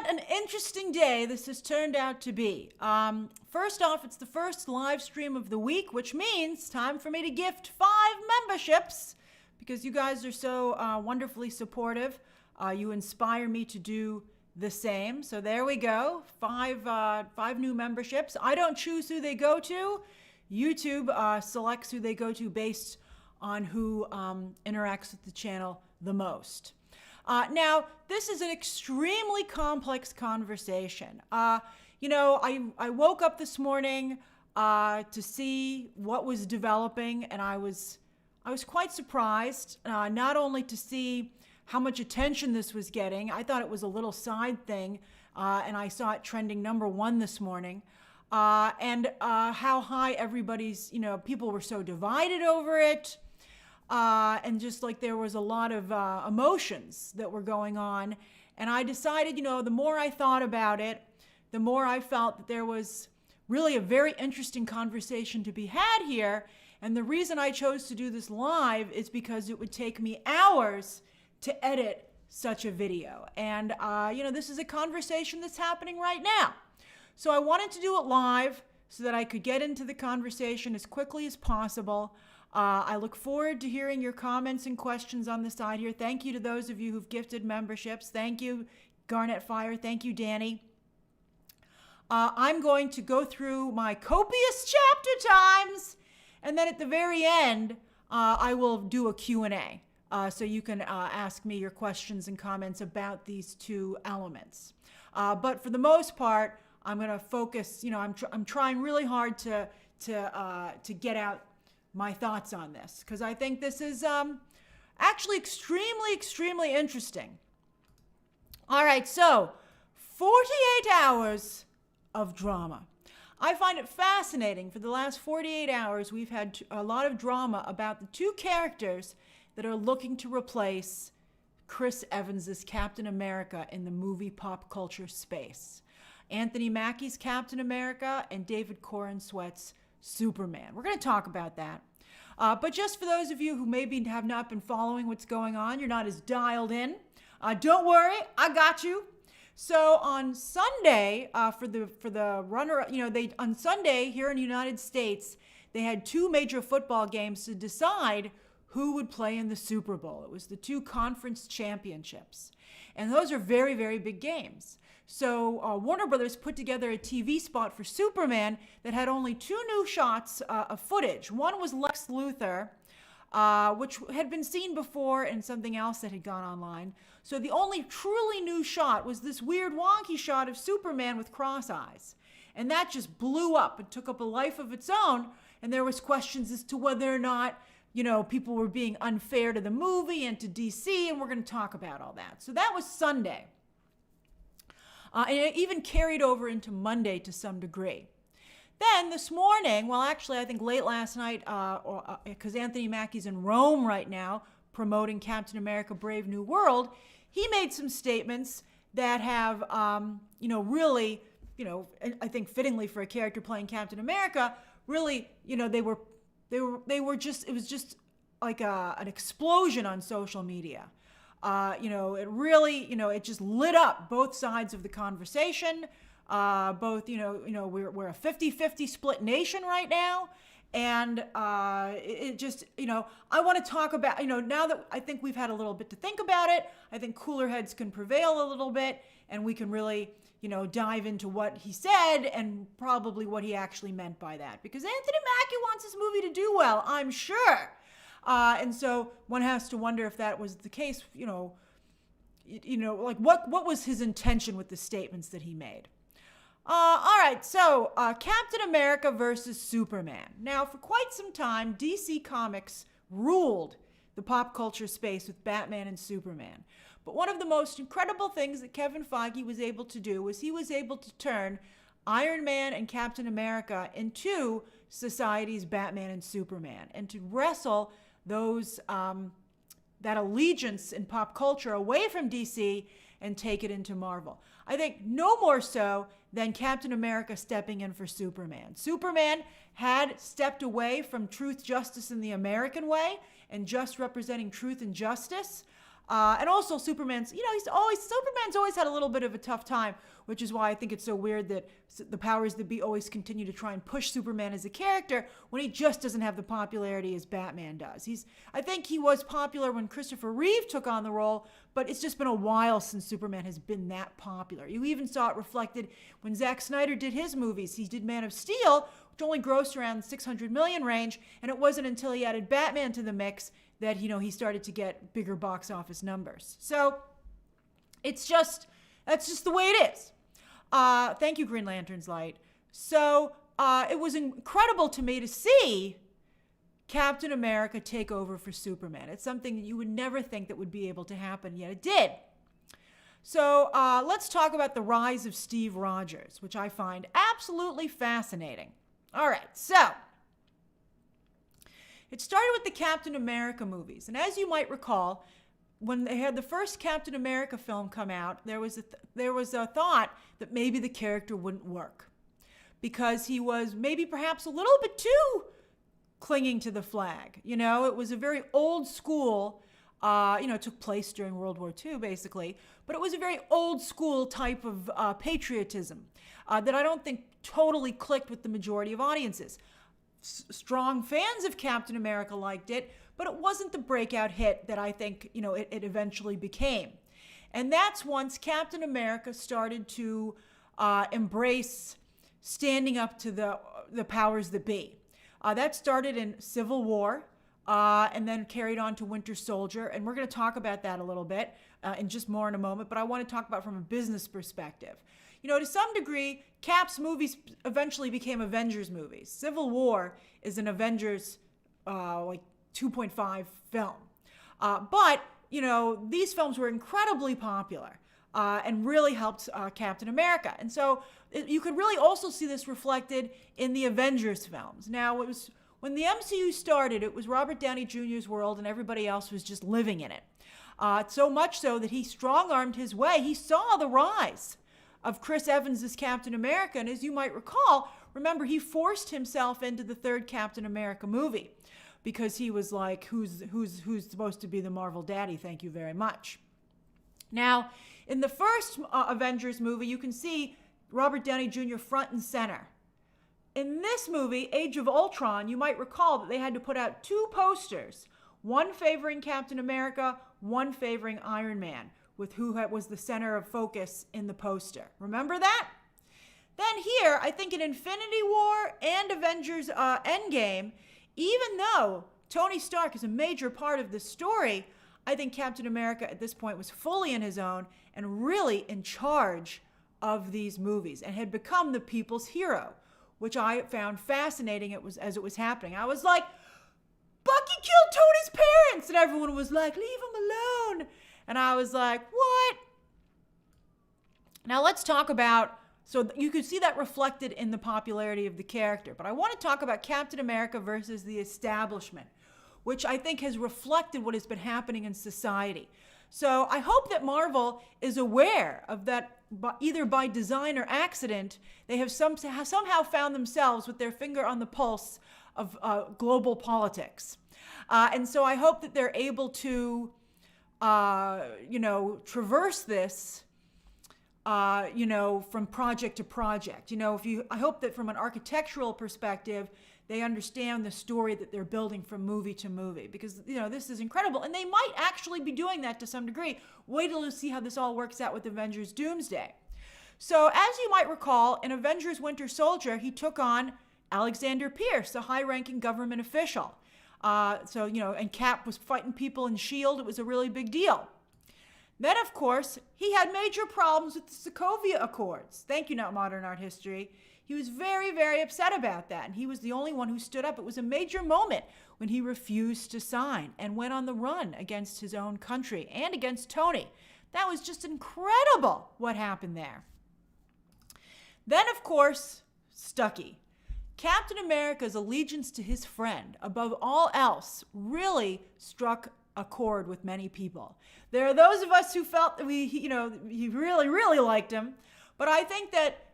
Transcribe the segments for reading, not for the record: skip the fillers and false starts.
what an interesting day this has turned out to be. First off, it's the first live stream of the week, which means time for me to gift 5 memberships because you guys are so wonderfully supportive. You inspire me to do the same. So there we go. 5 new memberships. I don't choose who they go to. YouTube selects who they go to based on who interacts with the channel the most. Now, this is an extremely complex conversation. I woke up this morning to see what was developing, and I was quite surprised, not only to see how much attention this was getting. I thought it was a little side thing, and I saw it trending #1 this morning, and how high everybody's, people were so divided over it. And just like there was a lot of emotions that were going on. And I decided, the more I thought about it, the more I felt that there was really a very interesting conversation to be had here. And the reason I chose to do this live is because it would take me hours to edit such a video. And, this is a conversation that's happening right now. So I wanted to do it live so that I could get into the conversation as quickly as possible. I look forward to hearing your comments and questions on the side here. Thank you to those of you who've gifted memberships. Thank you, Garnet Fire. Thank you, Danny. I'm going to go through my copious chapter times, and then at the very end, I will do a Q&A. So you can ask me your questions and comments about these 2 elements. But for the most part, I'm going to focus, I'm trying really hard to get out my thoughts on this, because I think this is actually extremely interesting. All right, so 48 hours of drama. I find it fascinating. For the last 48 hours, we've had a lot of drama about the 2 characters that are looking to replace Chris Evans' Captain America in the movie pop culture space. Anthony Mackie's Captain America and David Corenswet's Superman. We're going to talk about that. But just for those of you who maybe have not been following what's going on, you're not as dialed in, don't worry, I got you. So on Sunday, for the runner, on Sunday here in the United States, they had 2 major football games to decide who would play in the Super Bowl. It was the 2 conference championships. And those are very, very big games. So Warner Brothers put together a TV spot for Superman that had only 2 new shots of footage. One was Lex Luthor, which had been seen before in something else that had gone online. So the only truly new shot was this weird wonky shot of Superman with cross eyes. And that just blew up and took up a life of its own. And there was questions as to whether or not, people were being unfair to the movie and to DC, and we're going to talk about all that. So that was Sunday. And it even carried over into Monday to some degree. Then this morning, well, actually, I think late last night, because Anthony Mackie's in Rome right now promoting Captain America Brave New World, he made some statements that have, really, I think fittingly for a character playing Captain America, really, they were just, it was just like an explosion on social media. It really, it just lit up both sides of the conversation. We're a 50-50 split nation right now. And it just, I want to talk about, now that I think we've had a little bit to think about it, I think cooler heads can prevail a little bit, and we can really, dive into what he said and probably what he actually meant by that. Because Anthony Mackie wants this movie to do well, I'm sure. And so one has to wonder if that was the case, like what was his intention with the statements that he made? All right, so Captain America versus Superman. Now, for quite some time, DC Comics ruled the pop culture space with Batman and Superman. But one of the most incredible things that Kevin Feige was able to do was he was able to turn Iron Man and Captain America into society's Batman and Superman, and to wrestle those that allegiance in pop culture away from DC and take it into Marvel. I think no more so than Captain America stepping in for Superman. Superman had stepped away from truth, justice, and the American way, and just representing truth and justice. And also Superman's, Superman's always had a little bit of a tough time, which is why I think it's so weird that the powers that be always continue to try and push Superman as a character when he just doesn't have the popularity as Batman does. I think he was popular when Christopher Reeve took on the role, but it's just been a while since Superman has been that popular. You even saw it reflected when Zack Snyder did his movies. He did Man of Steel, which only grossed around the 600 million range, and it wasn't until he added Batman to the mix that he started to get bigger box office numbers. So that's just the way it is. Thank you, Green Lantern's Light. So it was incredible to me to see Captain America take over for Superman. It's something that you would never think that would be able to happen, yet it did. So let's talk about the rise of Steve Rogers, which I find absolutely fascinating. All right, so it started with the Captain America movies. And as you might recall, when they had the first Captain America film come out, there was a thought that maybe the character wouldn't work because he was maybe perhaps a little bit too clinging to the flag. It was a very old school, it took place during World War II, basically, but it was a very old school type of patriotism that I don't think totally clicked with the majority of audiences. Strong fans of Captain America liked it, but it wasn't the breakout hit that I think, it eventually became. And that's once Captain America started to embrace standing up to the powers that be. That started in Civil War and then carried on to Winter Soldier. And we're going to talk about that a little bit in just more in a moment, but I want to talk about from a business perspective. To some degree, Cap's movies eventually became Avengers movies. Civil War is an Avengers 2.5 film. But these films were incredibly popular and really helped Captain America. And so you could really also see this reflected in the Avengers films. Now, when the MCU started, it was Robert Downey Jr.'s world and everybody else was just living in it. So much so that he strong-armed his way. He saw the rise of Chris Evans as Captain America. And as you might recall, remember, he forced himself into the third Captain America movie because he was like, who's supposed to be the Marvel daddy? Thank you very much. Now, in the first Avengers movie, you can see Robert Downey Jr. front and center. In this movie, Age of Ultron, you might recall that they had to put out two posters, one favoring Captain America, one favoring Iron Man, with who was the center of focus in the poster. Remember that? Then here, I think in Infinity War and Avengers Endgame, even though Tony Stark is a major part of the story, I think Captain America at this point was fully in his own and really in charge of these movies and had become the people's hero, which I found fascinating as it was happening. I was like, Bucky killed Tony's parents! And everyone was like, leave him alone! And I was like, what? Now let's talk about, so you could see that reflected in the popularity of the character. But I want to talk about Captain America versus the establishment, which I think has reflected what has been happening in society. So I hope that Marvel is aware of that, either by design or accident, they have somehow found themselves with their finger on the pulse of global politics. And so I hope that they're able to traverse this, from project to project. I hope that from an architectural perspective, they understand the story that they're building from movie to movie, because, this is incredible. And they might actually be doing that to some degree. Wait till you see how this all works out with Avengers Doomsday. So as you might recall, in Avengers Winter Soldier, he took on Alexander Pierce, a high-ranking government official. And Cap was fighting people in S.H.I.E.L.D. It was a really big deal. Then, of course, he had major problems with the Sokovia Accords. Thank you, Not Modern Art History. He was very, very upset about that, and he was the only one who stood up. It was a major moment when he refused to sign and went on the run against his own country and against Tony. That was just incredible what happened there. Then, of course, Stucky. Captain America's allegiance to his friend, above all else, really struck a chord with many people. There are those of us who felt that he really, really liked him, but I think that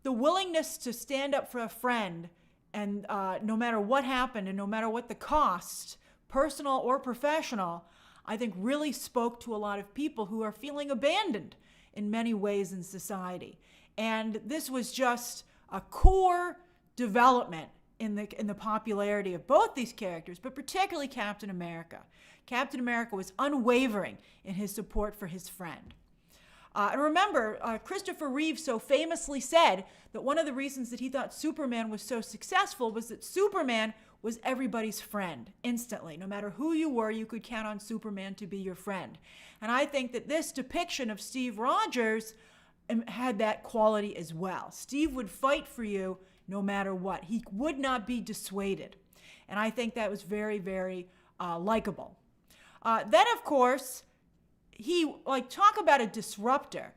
the willingness to stand up for a friend, and no matter what happened and no matter what the cost, personal or professional, I think really spoke to a lot of people who are feeling abandoned in many ways in society. And this was just a core development in the popularity of both these characters, but particularly Captain America. Captain America was unwavering in his support for his friend. And remember, Christopher Reeve so famously said that one of the reasons that he thought Superman was so successful was that Superman was everybody's friend instantly. No matter who you were, you could count on Superman to be your friend. And I think that this depiction of Steve Rogers had that quality as well. Steve would fight for you no matter what. He would not be dissuaded. And I think that was very, very likable. Then, of course, talk about a disruptor.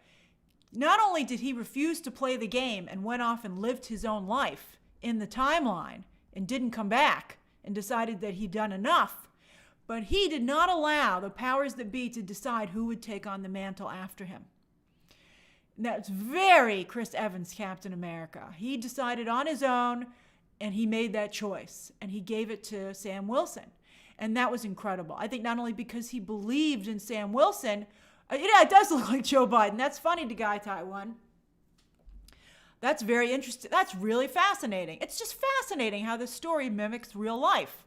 Not only did he refuse to play the game and went off and lived his own life in the timeline and didn't come back and decided that he'd done enough, but he did not allow the powers that be to decide who would take on the mantle after him. That's very Chris Evans, Captain America. He decided on his own, and he made that choice, and he gave it to Sam Wilson. And that was incredible. I think not only because he believed in Sam Wilson, it does look like Joe Biden. That's funny to Guy Taiwan. That's very interesting. That's really fascinating. It's just fascinating how this story mimics real life.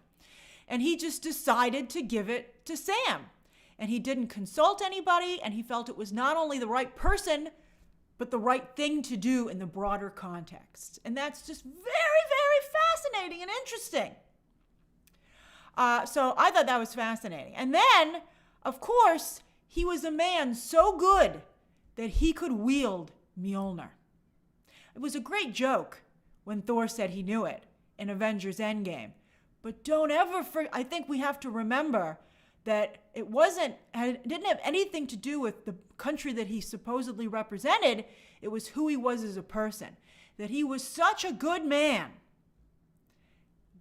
And he just decided to give it to Sam. And he didn't consult anybody, and he felt it was not only the right person, but the right thing to do in the broader context. And that's just very, very fascinating and interesting. So I thought that was fascinating. And then, of course, he was a man so good that he could wield Mjolnir. It was a great joke when Thor said he knew it in Avengers Endgame. But don't ever forget, I think we have to remember that it didn't have anything to do with the country that he supposedly represented. It was who he was as a person. That he was such a good man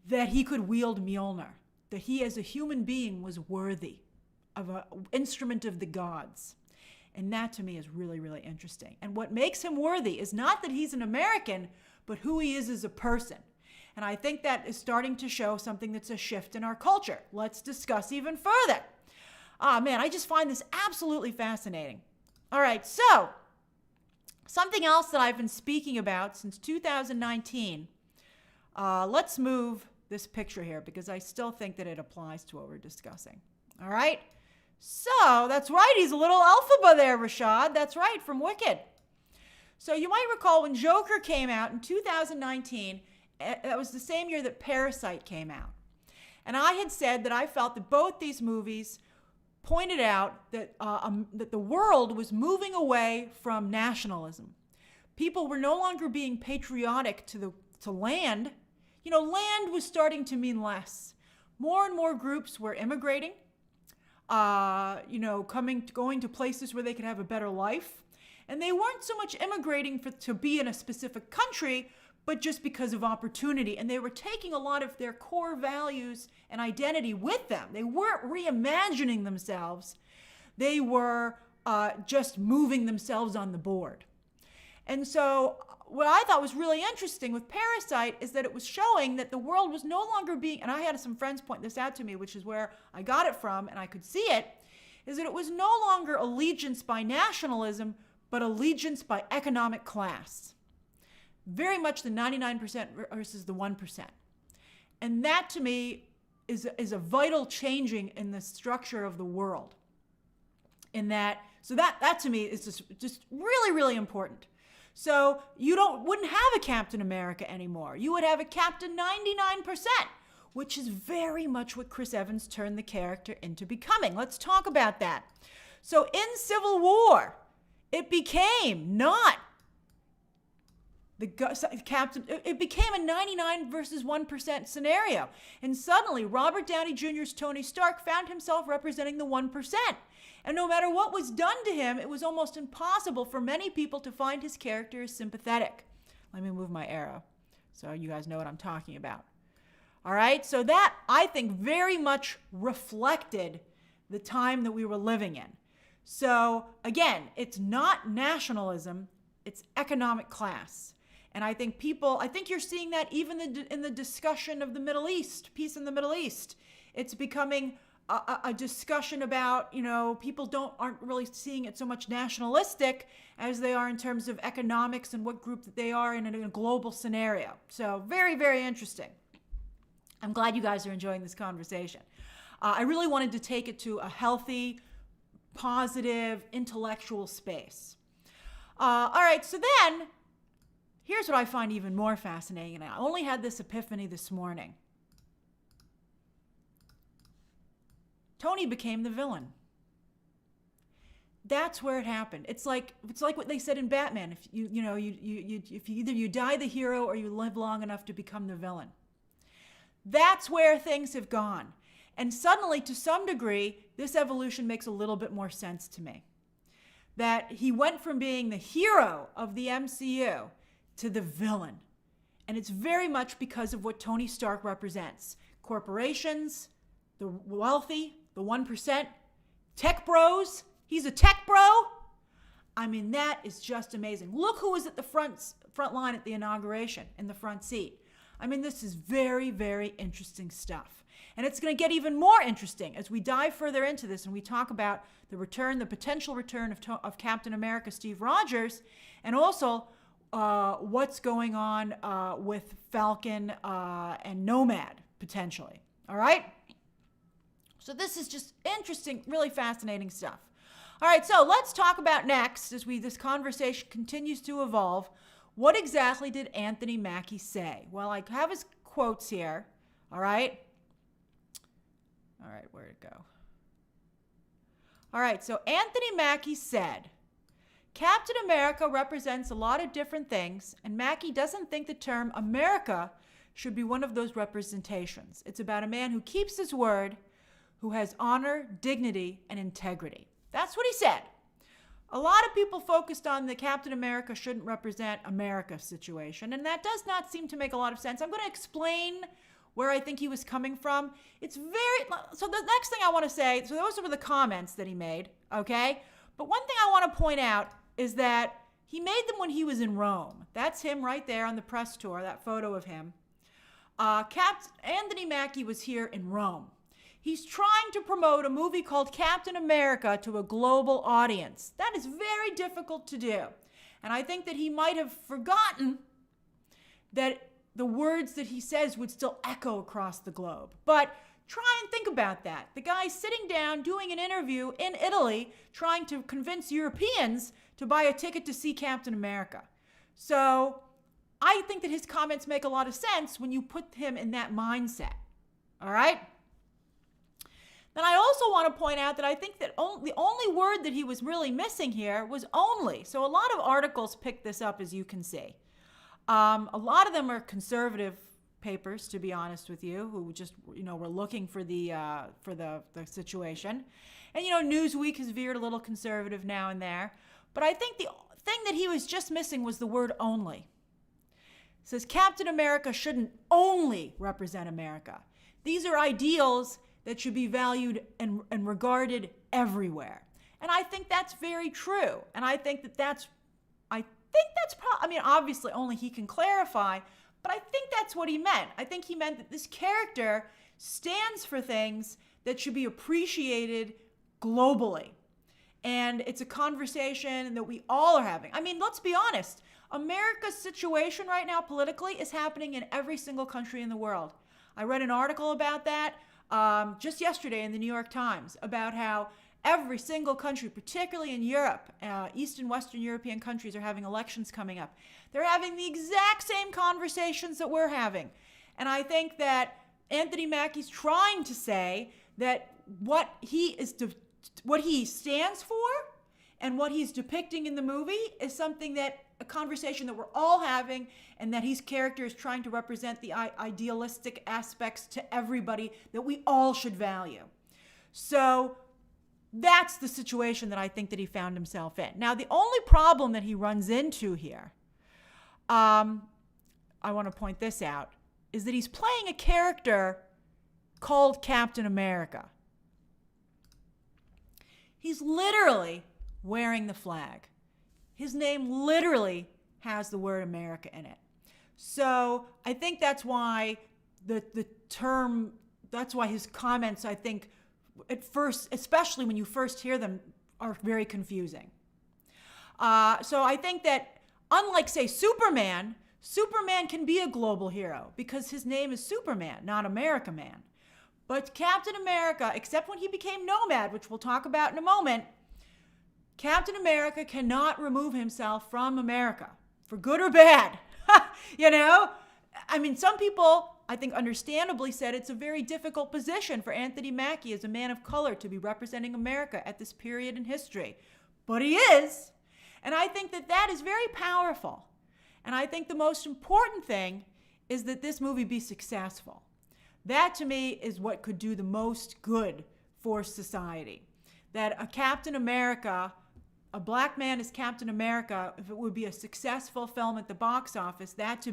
that he could wield Mjolnir. That he as a human being was worthy of an instrument of the gods. And that to me is really, really interesting. And what makes him worthy is not that he's an American, but who he is as a person. And I think that is starting to show something that's a shift in our culture. Let's discuss even further. Man, I just find this absolutely fascinating. All right, so something else that I've been speaking about since 2019. Let's move this picture here because I still think that it applies to what we're discussing. All right? So, that's right. He's a little Elphaba there, Rashad. That's right, from Wicked. So, you might recall when Joker came out in 2019, that was the same year that Parasite came out. And I had said that I felt that both these movies pointed out that, that the world was moving away from nationalism. People were no longer being patriotic to land. You know, land was starting to mean less. More and more groups were immigrating, going to places where they could have a better life. And they weren't so much immigrating to be in a specific country, but just because of opportunity. And they were taking a lot of their core values and identity with them. They weren't reimagining themselves. They were just moving themselves on the board. And so what I thought was really interesting with Parasite is that it was showing that the world was no longer being, and I had some friends point this out to me, which is where I got it from, and I could see it, is that it was no longer allegiance by nationalism, but allegiance by economic class. Very much the 99% versus the 1%. And that to me is a vital changing in the structure of the world. So that to me is just really, really important. So you wouldn't have a Captain America anymore. You would have a Captain 99%, which is very much what Chris Evans turned the character into becoming. Let's talk about that. So in Civil War, it became not it became a 99 versus 1% scenario. And suddenly, Robert Downey Jr.'s Tony Stark found himself representing the 1%. And no matter what was done to him, it was almost impossible for many people to find his character as sympathetic. Let me move my arrow so you guys know what I'm talking about. All right, so that, I think, very much reflected the time that we were living in. So, again, it's not nationalism, it's economic class. And I think you're seeing that even in the discussion of the Middle East, peace in the Middle East. It's becoming a discussion about, people aren't really seeing it so much nationalistic as they are in terms of economics and what group that they are in a global scenario. So very, very interesting. I'm glad you guys are enjoying this conversation. I really wanted to take it to a healthy, positive, intellectual space. All right, so then here's what I find even more fascinating, and I only had this epiphany this morning. Tony became the villain. That's where it happened. It's like what they said in Batman. If if either you die the hero or you live long enough to become the villain. That's where things have gone. And suddenly, to some degree, this evolution makes a little bit more sense to me. That he went from being the hero of the MCU to the villain. And it's very much because of what Tony Stark represents. Corporations, the wealthy, the 1%, tech bros. He's a tech bro. I mean, that is just amazing. Look who was at the front line at the inauguration in the front seat. I mean, this is very, very interesting stuff. And it's going to get even more interesting as we dive further into this and we talk about the potential return of Captain America, Steve Rogers, and also what's going on with Falcon and Nomad, potentially. All right? So this is just interesting, really fascinating stuff. All right, so let's talk about next, as this conversation continues to evolve, what exactly did Anthony Mackie say? Well, I have his quotes here, all right? All right, where'd it go? All right, so Anthony Mackie said, Captain America represents a lot of different things, and Mackie doesn't think the term America should be one of those representations. It's about a man who keeps his word, who has honor, dignity, and integrity. That's what he said. A lot of people focused on the Captain America shouldn't represent America situation, and that does not seem to make a lot of sense. I'm going to explain where I think he was coming from. So the next thing I want to say, so those were the comments that he made, okay? But one thing I want to point out is that he made them when he was in Rome. That's him right there on the press tour, that photo of him. Anthony Mackie was here in Rome. He's trying to promote a movie called Captain America to a global audience. That is very difficult to do. And I think that he might have forgotten that the words that he says would still echo across the globe. But try and think about that. The guy's sitting down doing an interview in Italy trying to convince Europeans to buy a ticket to see Captain America. So I think that his comments make a lot of sense when you put him in that mindset. All right? Then I also want to point out that I think that the only word that he was really missing here was only. So a lot of articles picked this up, as you can see. A lot of them are conservative papers, to be honest with you, who just were looking for the situation. And Newsweek has veered a little conservative now and there. But I think the thing that he was just missing was the word only. It says Captain America shouldn't only represent America. These are ideals that should be valued and regarded everywhere. And I think that's very true. And I think that's obviously only he can clarify, but I think that's what he meant. I think he meant that this character stands for things that should be appreciated globally. And it's a conversation that we all are having. I mean, let's be honest. America's situation right now politically is happening in every single country in the world. I read an article about that just yesterday in the New York Times about how every single country, particularly in Europe, East and Western European countries are having elections coming up. They're having the exact same conversations that we're having. And I think that Anthony Mackie's trying to say that what he stands for and what he's depicting in the movie is a conversation that we're all having, and that his character is trying to represent the idealistic aspects to everybody that we all should value. So that's the situation that I think that he found himself in. Now, the only problem that he runs into here, I want to point this out, is that he's playing a character called Captain America. He's literally wearing the flag. His name literally has the word America in it. So I think that's why that's why his comments, I think, at first, especially when you first hear them, are very confusing. So I think that unlike, say, Superman can be a global hero because his name is Superman, not America Man. But Captain America, except when he became Nomad, which we'll talk about in a moment, Captain America cannot remove himself from America, for good or bad. You know? I mean, some people, I think understandably, said it's a very difficult position for Anthony Mackie as a man of color to be representing America at this period in history. But he is. And I think that that is very powerful. And I think the most important thing is that this movie be successful. That, to me, is what could do the most good for society. That a Captain America, a black man as Captain America, if it would be a successful film at the box office, that to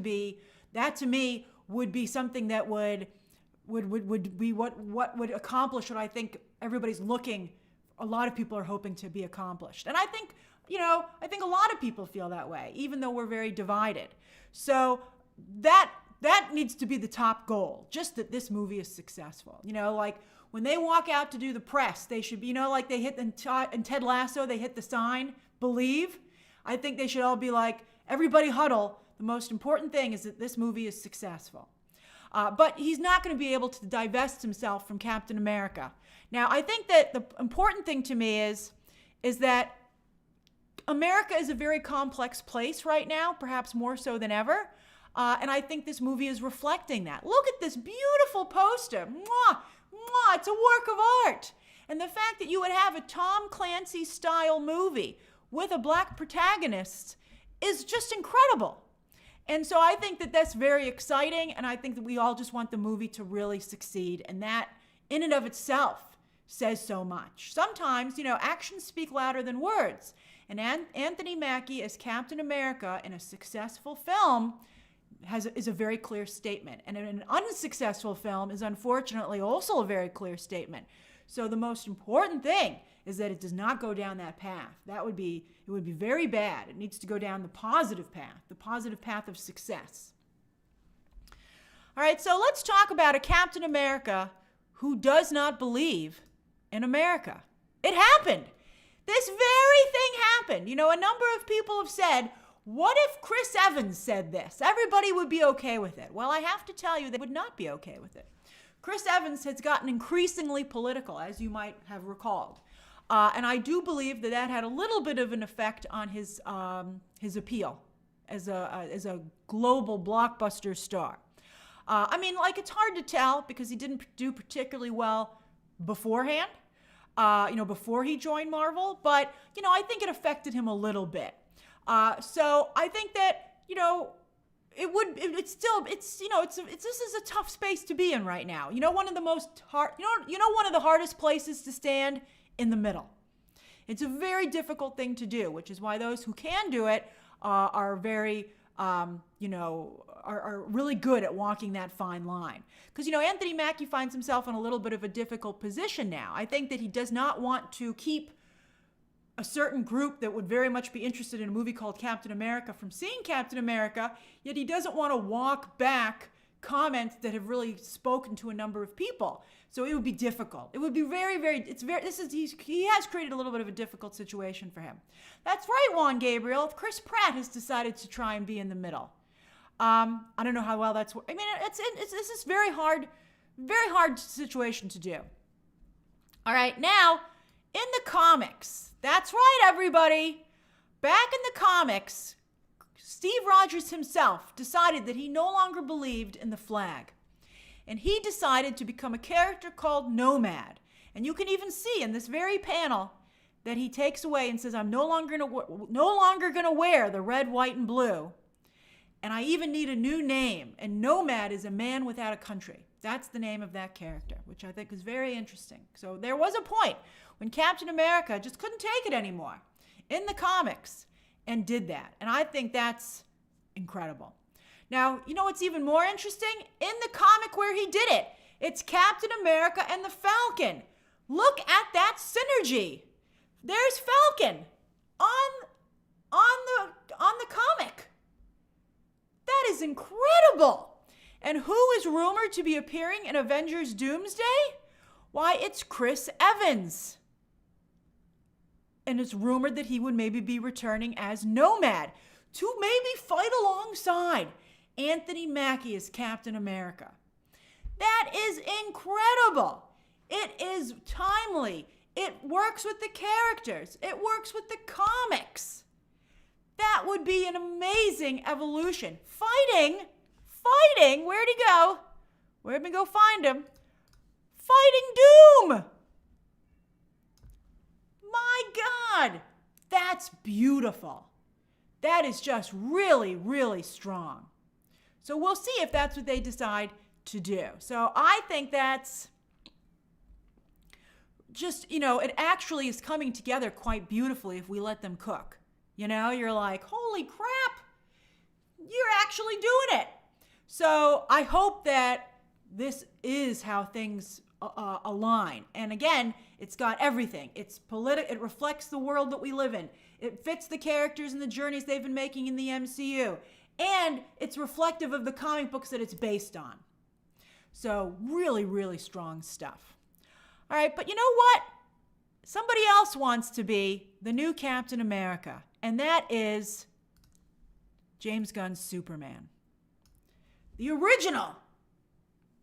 me would be something that would be what would accomplish what I think everybody's looking, a lot of people are hoping to be accomplished. And I think, I think a lot of people feel that way, even though we're very divided. So that needs to be the top goal, just that this movie is successful. Like when they walk out to do the press, they should be, like they hit in Ted Lasso, they hit the sign, believe. I think they should all be like, everybody huddle. The most important thing is that this movie is successful. But he's not going to be able to divest himself from Captain America. Now, I think that the important thing to me is that America is a very complex place right now, perhaps more so than ever. And I think this movie is reflecting that. Look at this beautiful poster. Mwah, mwah, it's a work of art. And the fact that you would have a Tom Clancy style movie with a black protagonist is just incredible. And so I think that that's very exciting, and I think that we all just want the movie to really succeed, and that in and of itself says so much. Sometimes, actions speak louder than words, and Anthony Mackie as Captain America in a successful film is a very clear statement, and an unsuccessful film is unfortunately also a very clear statement. So the most important thing is that it does not go down that path. It would be very bad. It needs to go down the positive path of success. All right, so let's talk about a Captain America who does not believe in America. It happened. This very thing happened. A number of people have said, what if Chris Evans said this? Everybody would be okay with it. Well, I have to tell you, they would not be okay with it. Chris Evans has gotten increasingly political, as you might have recalled. And I do believe that had a little bit of an effect on his appeal as a global blockbuster star. It's hard to tell because he didn't do particularly well beforehand, before he joined Marvel. But, I think it affected him a little bit. So I think that, this is a tough space to be in right now. One of the one of the hardest places to stand in the middle. It's a very difficult thing to do, which is why those who can do it are very, are really good at walking that fine line. Because, Anthony Mackie finds himself in a little bit of a difficult position now. I think that he does not want to keep a certain group that would very much be interested in a movie called Captain America from seeing Captain America, yet he doesn't want to walk back comments that have really spoken to a number of people. So it would be difficult. It would be he has created a little bit of a difficult situation for him. That's right, Juan Gabriel. Chris Pratt has decided to try and be in the middle. I don't know how well that's, this is very hard situation to do. All right, now, in the comics, that's right, everybody. Back in the comics, Steve Rogers himself decided that he no longer believed in the flag. And he decided to become a character called Nomad. And you can even see in this very panel that he takes away and says, I'm no longer going to wear the red, white, and blue. And I even need a new name. And Nomad is a man without a country. That's the name of that character, which I think is very interesting. So there was a point when Captain America just couldn't take it anymore in the comics and did that. And I think that's incredible. Now, what's even more interesting? In the comic where he did it, it's Captain America and the Falcon. Look at that synergy. There's Falcon on the comic. That is incredible. And who is rumored to be appearing in Avengers Doomsday? Why, it's Chris Evans. And it's rumored that he would maybe be returning as Nomad to maybe fight alongside Anthony Mackie as Captain America. That is incredible. It is timely. It works with the characters. It works with the comics. That would be an amazing evolution. Fighting, where'd he go? Where'd we go find him? Fighting Doom! My God, that's beautiful. That is just really, really strong. So we'll see if that's what they decide to do. So I think that's just, it actually is coming together quite beautifully if we let them cook. You're like, holy crap, you're actually doing it. So I hope that this is how things align. And again, it's got everything. It's it reflects the world that we live in. It fits the characters and the journeys they've been making in the MCU. And it's reflective of the comic books that it's based on. So really, really strong stuff. All right, but you know what? Somebody else wants to be the new Captain America, and that is James Gunn's Superman. The original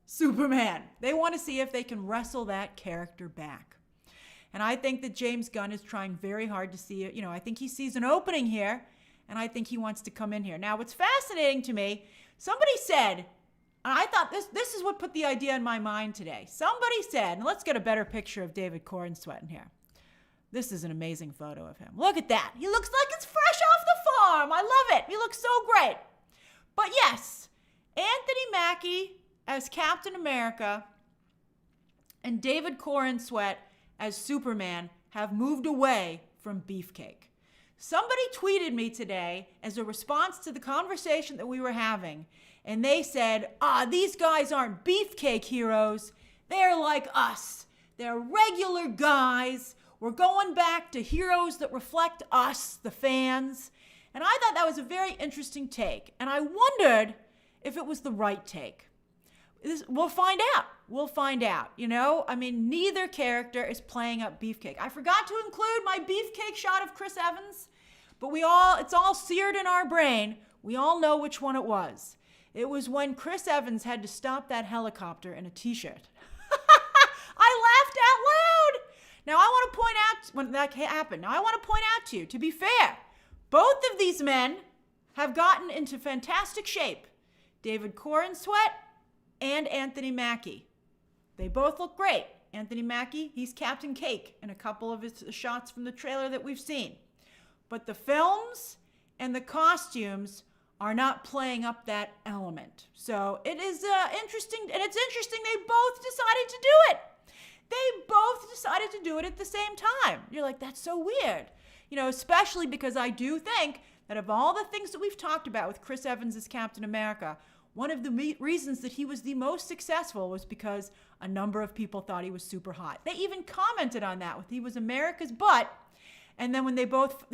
Superman. They want to see if they can wrestle that character back. And I think that James Gunn is trying very hard to see it. I think he sees an opening here, and I think he wants to come in here. Now, what's fascinating to me, somebody said, and I thought this is what put the idea in my mind today. Somebody said, and let's get a better picture of David Cornsweet in here. This is an amazing photo of him. Look at that. He looks like it's fresh off the farm. I love it. He looks so great. But yes, Anthony Mackie as Captain America and David Cornsweet as Superman have moved away from Beefcake. Somebody tweeted me today as a response to the conversation that we were having, and they said, these guys aren't Beefcake heroes. They're like us. They're regular guys. We're going back to heroes that reflect us, the fans. And I thought that was a very interesting take, and I wondered if it was the right take. We'll find out. We'll find out. Neither character is playing up Beefcake. I forgot to include my Beefcake shot of Chris Evans, but it's all seared in our brain. We all know which one it was. It was when Chris Evans had to stop that helicopter in a t-shirt. I laughed out loud. Now I want to point out when that happened. Now I want to point out to you, to be fair, both of these men have gotten into fantastic shape. David Cornsweet and Anthony Mackie. They both look great. Anthony Mackie, he's Captain Cake in a couple of his shots from the trailer that we've seen. But the films and the costumes are not playing up that element. So it is interesting, and it's interesting they both decided to do it. They both decided to do it at the same time. You're like, that's so weird. Especially because I do think that of all the things that we've talked about with Chris Evans as Captain America, one of the reasons that he was the most successful was because a number of people thought he was super hot. They even commented on that. He was America's butt. And then when they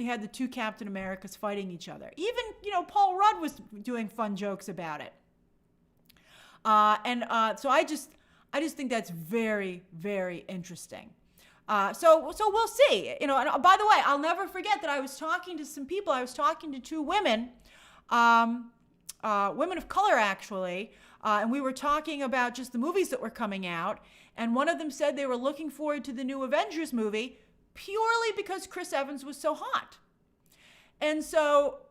had the two Captain Americas fighting each other. Even, Paul Rudd was doing fun jokes about it. So I just think that's very, very interesting. So we'll see. And by the way, I'll never forget that I was talking to some people. I was talking to two women, women of color actually, and we were talking about just the movies that were coming out. And one of them said they were looking forward to the new Avengers movie purely because Chris Evans was so hot. And so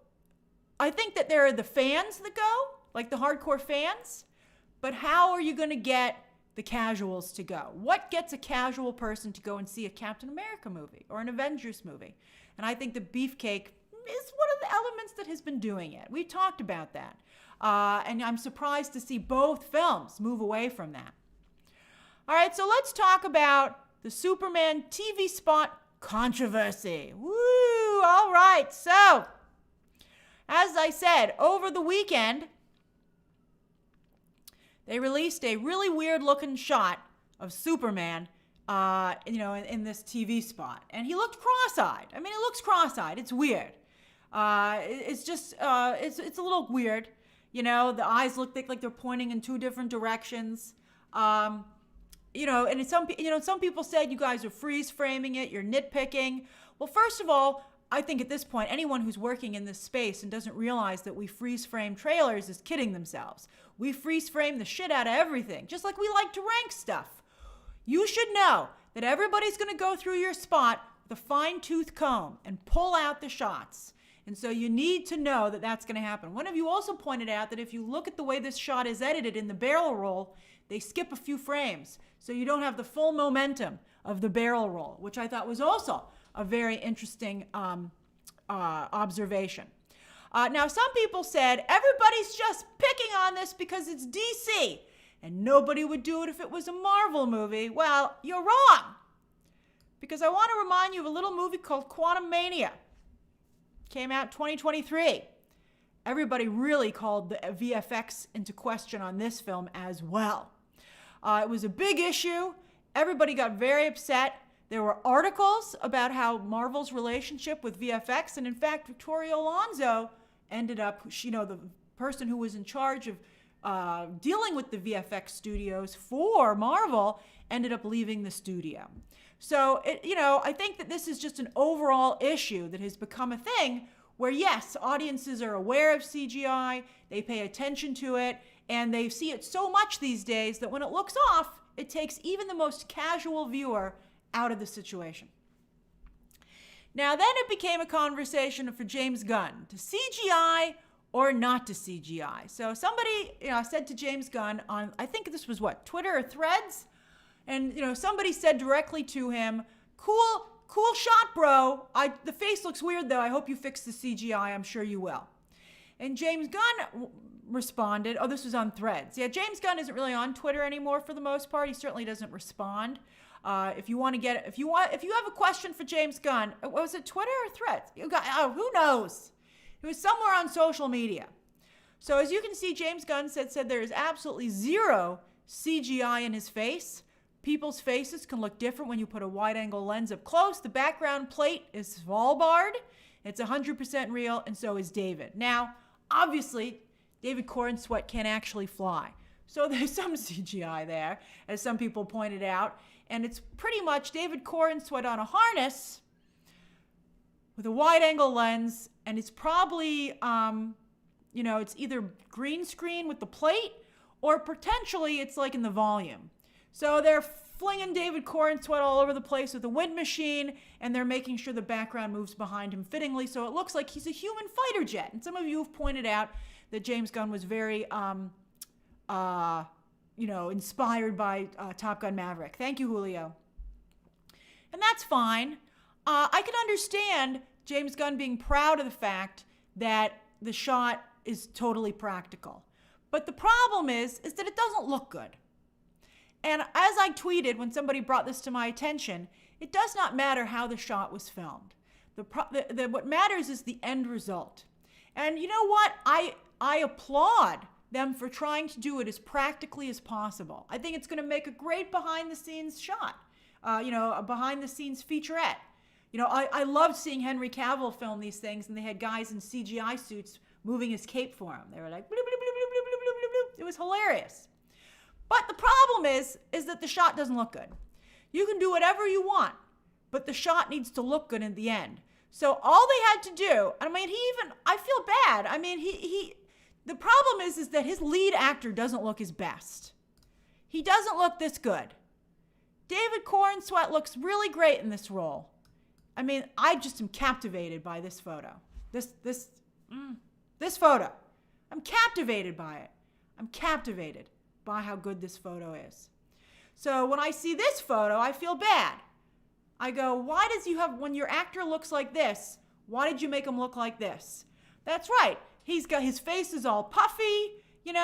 I think that there are the fans that go, like the hardcore fans, but how are you going to get the casuals to go? What gets a casual person to go and see a Captain America movie or an Avengers movie? And I think the Beefcake is one of the elements that has been doing it. We talked about that. And I'm surprised to see both films move away from that. All right, so let's talk about the Superman TV spot controversy. Woo! All right, so as I said, over the weekend, they released a really weird-looking shot of Superman, in this TV spot, and he looked cross-eyed. It looks cross-eyed. It's weird. It's just, it's a little weird. The eyes look like they're pointing in two different directions. and some people said you guys are freeze framing it, you're nitpicking. Well, first of all, I think at this point, anyone who's working in this space and doesn't realize that we freeze frame trailers is kidding themselves. We freeze frame the shit out of everything, just like we like to rank stuff. You should know that everybody's going to go through your spot with a fine-tooth comb and pull out the shots. And so you need to know that that's going to happen. One of you also pointed out that if you look at the way this shot is edited in the barrel roll, they skip a few frames. So you don't have the full momentum of the barrel roll, which I thought was also a very interesting observation. Now, some people said, everybody's just picking on this because it's DC, and nobody would do it if it was a Marvel movie. Well, you're wrong, because I want to remind you of a little movie called Quantum Mania. Came out 2023. Everybody really called the VFX into question on this film as well. It was a big issue. Everybody got very upset. There were articles about how Marvel's relationship with VFX, and in fact, Victoria Alonso ended up, the person who was in charge of dealing with the VFX studios for Marvel, ended up leaving the studio. So, I think that this is just an overall issue that has become a thing where, yes, audiences are aware of CGI, they pay attention to it, and they see it so much these days that when it looks off, it takes even the most casual viewer out of the situation. Now, then it became a conversation for James Gunn, to CGI or not to CGI. So somebody, said to James Gunn on, I think this was Twitter or Threads? And, somebody said directly to him, cool shot, bro. The face looks weird, though. I hope you fix the CGI. I'm sure you will. And James Gunn responded, this was on Threads. Yeah, James Gunn isn't really on Twitter anymore for the most part. He certainly doesn't respond. If you have a question for James Gunn, was it Twitter or Threads? Who knows? It was somewhere on social media. So as you can see, James Gunn said there is absolutely zero CGI in his face. People's faces can look different when you put a wide-angle lens up close. The background plate is Svalbard. It's 100% real, and so is David. Now, obviously, David Corenswet can't actually fly. So there's some CGI there, as some people pointed out. And it's pretty much David Corenswet on a harness with a wide-angle lens, and it's probably, it's either green screen with the plate, or potentially it's like in the volume. So they're flinging David Corenswet all over the place with a wind machine, and they're making sure the background moves behind him fittingly, so it looks like he's a human fighter jet. And some of you have pointed out that James Gunn was very, inspired by Top Gun Maverick. Thank you, Julio. And that's fine. I can understand James Gunn being proud of the fact that the shot is totally practical. But the problem is that it doesn't look good. And as I tweeted when somebody brought this to my attention, it does not matter how the shot was filmed. What matters is the end result. And you know what? I applaud them for trying to do it as practically as possible. I think it's going to make a great behind-the-scenes shot, a behind-the-scenes featurette. I loved seeing Henry Cavill film these things, and they had guys in CGI suits moving his cape for him. They were like, bloop, bloop, bloop, bloop, bloop, bloop, bloop. It was hilarious. But the problem is that the shot doesn't look good. You can do whatever you want, but the shot needs to look good in the end. So all they had to do, I feel bad. The problem is that his lead actor doesn't look his best. He doesn't look this good. David Corenswet looks really great in this role. I just am captivated by this photo. This photo. I'm captivated by it. I'm captivated by how good this photo is. So when I see this photo, I feel bad. I go, when your actor looks like this, why did you make him look like this? That's right. His face is all puffy, his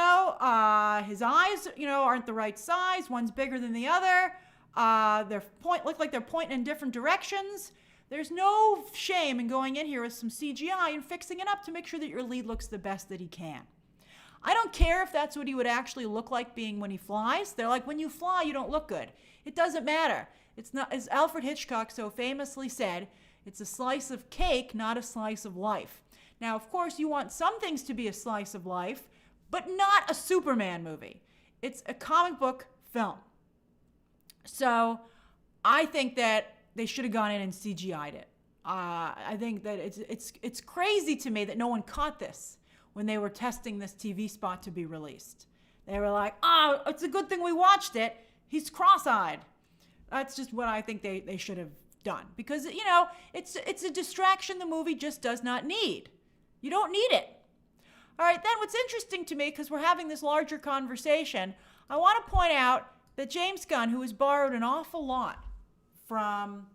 eyes, aren't the right size. One's bigger than the other. Look like they're pointing in different directions. There's no shame in going in here with some CGI and fixing it up to make sure that your lead looks the best that he can. I don't care if that's what he would actually look like being when he flies. They're like, when you fly, you don't look good. It doesn't matter. It's not, as Alfred Hitchcock so famously said, it's a slice of cake, not a slice of life. Now, of course, you want some things to be a slice of life, but not a Superman movie. It's a comic book film. So I think that they should have gone in and CGI'd it. I think that it's crazy to me that no one caught this when they were testing this TV spot to be released. They were like, oh, it's a good thing we watched it. He's cross-eyed. That's just what I think they should have done. Because, it's a distraction the movie just does not need. You don't need it. All right, then what's interesting to me, because we're having this larger conversation, I want to point out that James Gunn, who has borrowed an awful lot from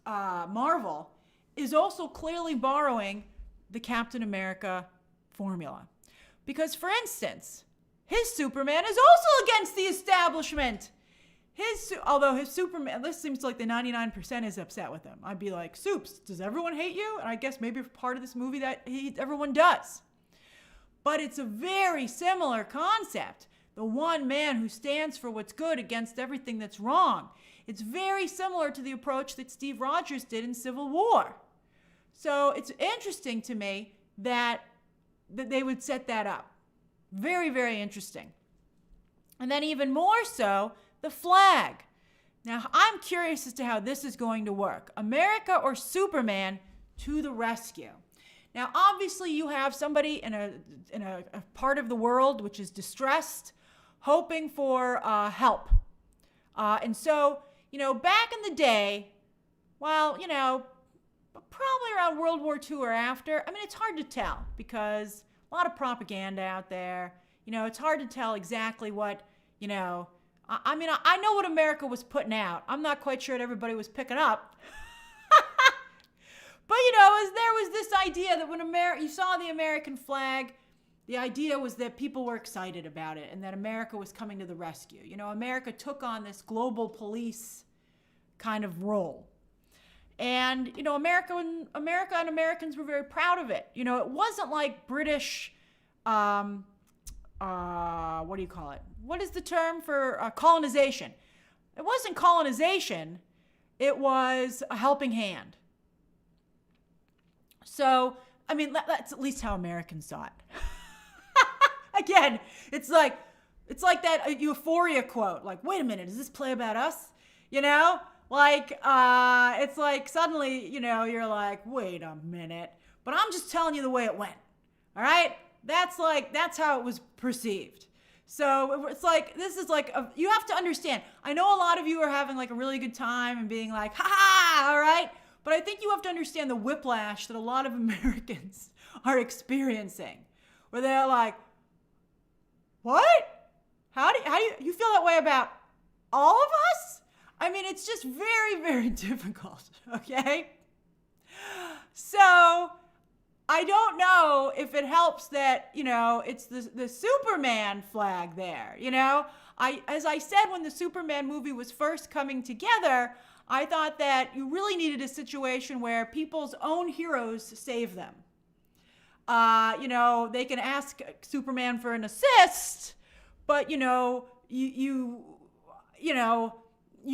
Marvel, is also clearly borrowing the Captain America formula. Because, for instance, his Superman is also against the establishment. Although his Superman, this seems like the 99% is upset with him. I'd be like, Soups, does everyone hate you? And I guess maybe part of this movie that everyone does. But it's a very similar concept. The one man who stands for what's good against everything that's wrong. It's very similar to the approach that Steve Rogers did in Civil War. So it's interesting to me that they would set that up. Very, very interesting. And then even more so, the flag. Now, I'm curious as to how this is going to work. America or Superman to the rescue. Now, obviously, you have somebody in a part of the world which is distressed, hoping for help. And so, back in the day, probably around World War II or after, it's hard to tell because a lot of propaganda out there. It's hard to tell exactly what, I know what America was putting out. I'm not quite sure what everybody was picking up. But, there was this idea that when you saw the American flag, the idea was that people were excited about it and that America was coming to the rescue. America took on this global police kind of role. And, America and Americans were very proud of it. It wasn't like British, what do you call it? What is the term for colonization? It wasn't colonization. It was a helping hand. So, that's at least how Americans saw it. Again, it's like that Euphoria quote. Like, wait a minute, does this play about us? It's like suddenly, you're like, wait a minute. But I'm just telling you the way it went. All right? That's how it was perceived. So it's like, this is like, you have to understand. I know a lot of you are having like a really good time and being like, ha ha, all right? But I think you have to understand the whiplash that a lot of Americans are experiencing, where they're like, what? How do you feel that way about all of us? It's just very, very difficult, okay? So I don't know if it helps that, it's the Superman flag there, as I said, when the Superman movie was first coming together, I thought that you really needed a situation where people's own heroes save them. They can ask Superman for an assist, but, you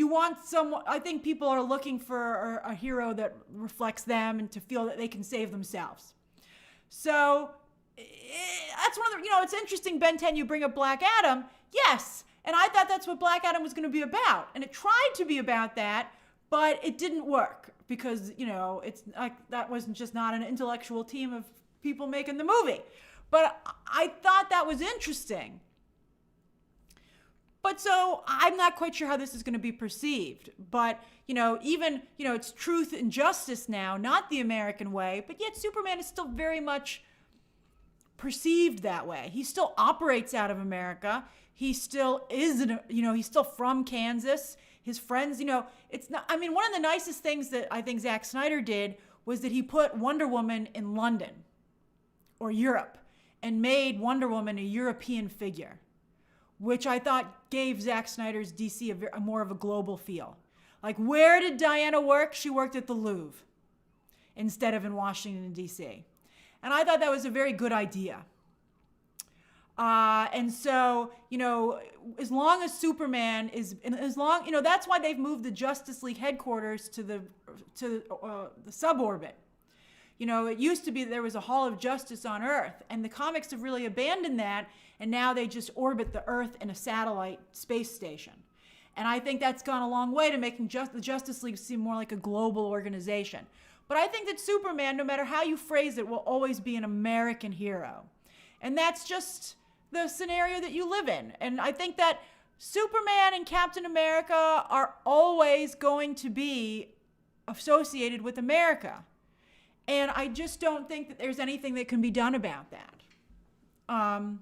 want someone, I think people are looking for a hero that reflects them and to feel that they can save themselves. So that's one of the, it's interesting, Ben 10, you bring up Black Adam. Yes. And I thought that's what Black Adam was going to be about. And it tried to be about that, but it didn't work because, it's like that wasn't just not an intellectual team of people making the movie. But I thought that was interesting. But so I'm not quite sure how this is going to be perceived. But, even, it's truth and justice now, not the American way. But yet Superman is still very much perceived that way. He still operates out of America. He still is, he's still from Kansas. His friends, it's not, one of the nicest things that I think Zack Snyder did was that he put Wonder Woman in London or Europe and made Wonder Woman a European figure, which I thought gave Zack Snyder's DC a more of a global feel. Like, where did Diana work? She worked at the Louvre instead of in Washington, D.C. And I thought that was a very good idea. And so, as long as Superman is, that's why they've moved the Justice League headquarters to the suborbit. It used to be there was a Hall of Justice on Earth, and the comics have really abandoned that, and now they just orbit the Earth in a satellite space station. And I think that's gone a long way to making the Justice League seem more like a global organization. But I think that Superman, no matter how you phrase it, will always be an American hero. And that's just the scenario that you live in. And I think that Superman and Captain America are always going to be associated with America. And I just don't think that there's anything that can be done about that. And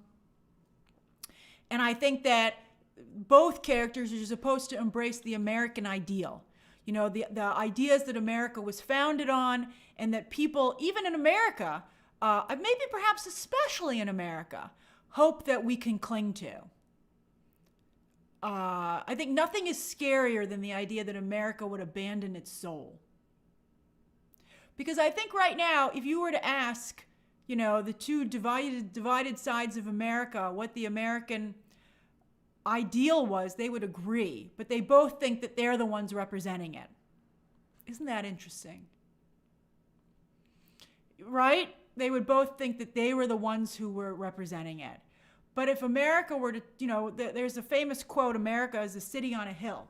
I think that both characters are supposed to embrace the American ideal. You know, the ideas that America was founded on, and that people, even in America, maybe perhaps especially in America, hope that we can cling to. I think nothing is scarier than the idea that America would abandon its soul. Because I think right now, if you were to ask, you know, the two divided sides of America what the American ideal was, they would agree. But they both think that they're the ones representing it. Isn't that interesting? Right? They would both think that they were the ones who were representing it. But if America were to, you know, there's a famous quote, America is a city on a hill.